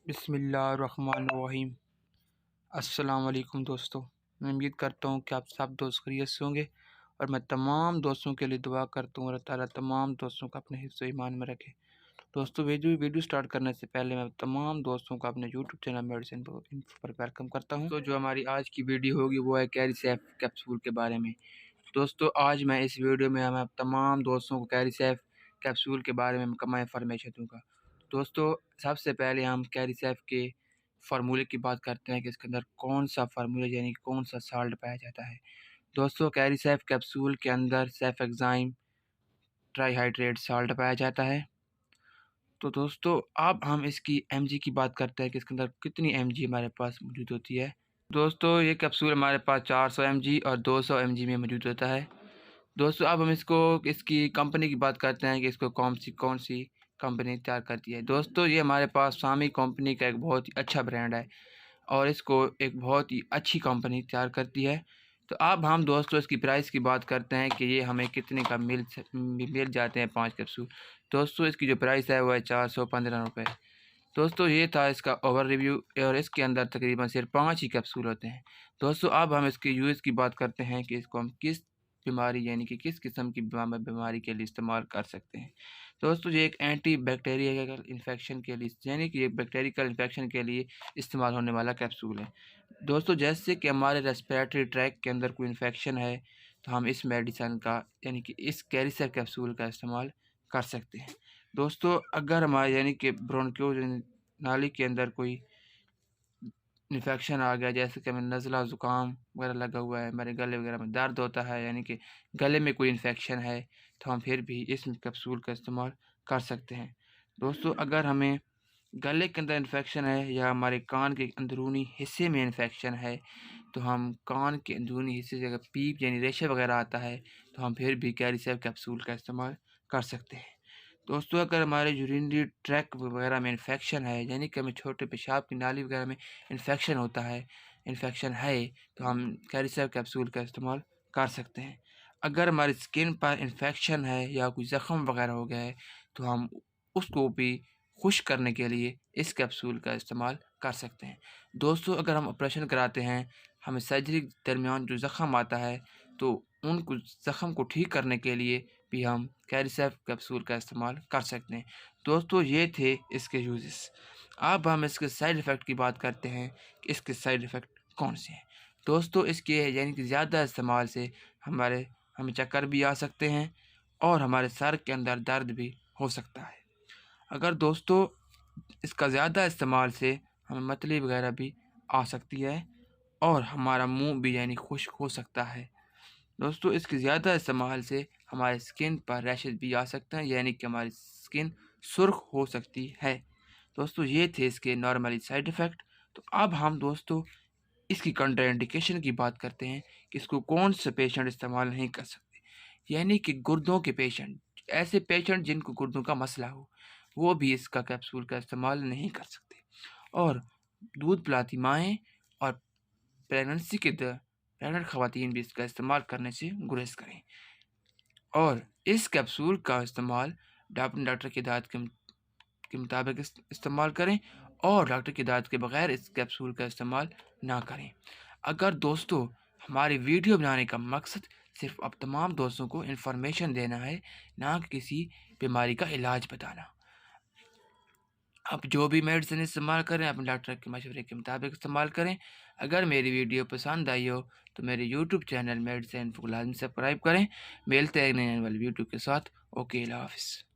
बिस्मिल्लाहिर्रहमानिर्रहीम। अस्सलाम वालेकुम दोस्तों। मैं उम्मीद करता हूँ कि आप सब दोस्त खैरियत से होंगे और मैं तमाम दोस्तों के लिए दुआ करता हूँ, अल्लाह ताला तमाम दोस्तों को अपने हिफ्ज़ ईमान में रखे। दोस्तों, वीडियो स्टार्ट करने से पहले मैं तमाम दोस्तों को अपने यूट्यूब चैनल मेडिसिन इन्फो पर वेलकम करता हूँ। तो जो हमारी आज की वीडियो होगी वो है कैरिसेफ कैप्सूल के बारे में। दोस्तों, आज मैं इस वीडियो में मैं तमाम दोस्तों को कैरिसेफ कैप्सूल के बारे में मुकम्मल इन्फॉर्मेशन दूंगा। दोस्तों, सबसे पहले हम कैरिसेफ के फार्मूले की बात करते हैं कि इसके अंदर कौन सा फार्मूला यानी कि कौन सा साल्ट पाया जाता है। दोस्तों, कैरिसेफ कैप्सूल के अंदर सेफेक्साइम ट्राईहाइड्रेट साल्ट पाया जाता है। तो दोस्तों, अब हम इसकी एमजी की बात करते हैं कि इसके अंदर कितनी एमजी हमारे पास मौजूद होती है। दोस्तों, ये कैप्सूल हमारे पास 400 एमजी और 200 एमजी में मौजूद होता है। दोस्तों, अब हम इसकी कंपनी की बात करते हैं कि इसको कौन सी कंपनी तैयार करती है। दोस्तों, ये हमारे पास सामी कंपनी का एक बहुत ही अच्छा ब्रांड है और इसको एक बहुत ही अच्छी कंपनी तैयार करती है। तो अब हम दोस्तों इसकी प्राइस की बात करते हैं कि ये हमें कितने का मिल जाते हैं 5 कैप्सूल। दोस्तों, इसकी जो प्राइस है वो है 415 रुपये। दोस्तों, ये था इसका ओवर रिव्यू और इसके अंदर तकरीबन सिर्फ 5 ही कैप्सूल होते हैं। दोस्तों, अब हम इसके यूज़ की बात करते हैं कि इसको हम किस बीमारी यानी कि किस किस्म की बीमारी के लिए इस्तेमाल कर सकते हैं। दोस्तों, ये एक एंटी बैक्टीरियल इन्फेक्शन के लिए यानी कि एक बैक्टीरियल इन्फेक्शन के लिए इस्तेमाल होने वाला कैप्सूल है। दोस्तों, जैसे कि हमारे रेस्पिरेटरी ट्रैक के अंदर कोई इन्फेक्शन है तो हम इस मेडिसिन का यानी कि इस कैरिसेफ कैप्सूल का इस्तेमाल कर सकते हैं। दोस्तों, अगर हमारे यानी कि ब्रोंकियो नाली के अंदर कोई इन्फेक्शन आ गया, जैसे कि हमें नज़ला ज़ुकाम वगैरह लगा हुआ है, हमारे गले वगैरह में दर्द होता है यानी कि गले में कोई इन्फेक्शन है, तो हम फिर भी इस कैप्सूल का इस्तेमाल कर सकते हैं। दोस्तों, अगर हमें गले के अंदर इन्फेक्शन है या हमारे कान के अंदरूनी हिस्से में इन्फेक्शन है, तो हम कान के अंदरूनी हिस्से से अगर पीप यानी रेशे वगैरह आता है, तो हम फिर भी कैरिसेफ कैप्सूल का इस्तेमाल कर सकते हैं। दोस्तों, अगर हमारे यूरिनरी ट्रैक वगैरह में इन्फेक्शन है यानी कि हमें छोटे पेशाब की नाली वगैरह में इन्फेक्शन है तो हम कैरिसेफ कैप्सूल का इस्तेमाल कर सकते हैं। अगर हमारी स्किन पर इन्फेक्शन है या कोई ज़ख़म वगैरह हो गया है तो हम उसको भी खुश्क करने के लिए इस कैप्सूल का इस्तेमाल कर सकते हैं। दोस्तों, अगर हम ऑपरेशन कराते हैं, हमें सर्जरी के दरमियान जो ज़ख़म आता है तो उन ज़ख़म को ठीक करने के लिए भी हम कैरिसेफ कैप्सूल का इस्तेमाल कर सकते हैं। दोस्तों, ये थे इसके यूज़ेस। अब हम इसके साइड इफ़ेक्ट की बात करते हैं कि इसके साइड इफ़ेक्ट कौन से हैं। दोस्तों, इसके यानी कि ज़्यादा इस्तेमाल से हमें चक्कर भी आ सकते हैं और हमारे सर के अंदर दर्द भी हो सकता है। अगर दोस्तों इसका ज़्यादा इस्तेमाल से हमें मतली वगैरह भी आ सकती है और हमारा मुँह भी यानी खुश्क हो सकता है। दोस्तों, इसके ज़्यादा इस्तेमाल से हमारे स्किन पर रैशेज़ भी आ सकते हैं यानी कि हमारी स्किन सुर्ख हो सकती है। दोस्तों, ये थे इसके नॉर्मली साइड इफ़ेक्ट। तो अब हम दोस्तों इसकी कंट्राइंडिकेशन की बात करते हैं कि इसको कौन से पेशेंट इस्तेमाल नहीं कर सकते। यानी कि गुर्दों के पेशेंट, ऐसे पेशेंट जिनको गुर्दों का मसला हो, वो भी इसका कैप्सूल का इस्तेमाल नहीं कर सकते। और दूध पिलाती माएँ और प्रेगनेंसी के प्रेग्नेंट ख़वातीन भी इसका इस्तेमाल करने से गुरेज़ करें और इस कैप्सूल का इस्तेमाल डॉक्टर की हिदायत के मुताबिक इस्तेमाल करें और डॉक्टर की हिदायत के बगैर इस कैप्सूल का इस्तेमाल ना करें। अगर दोस्तों हमारी वीडियो बनाने का मकसद सिर्फ अब तमाम दोस्तों को इन्फॉर्मेशन देना है, ना कि किसी बीमारी का इलाज बताना। आप जो भी मेडिसिन इस्तेमाल करें अपने डॉक्टर के मशवरे के मुताबिक इस्तेमाल करें। अगर मेरी वीडियो पसंद आई हो तो मेरे यूट्यूब चैनल मेडिसिन इन्फो को लाज़मी सब्सक्राइब करें। मिलते हैं नए वाली वीडियो के साथ। ओके, अल्लाह हाफ़िज़।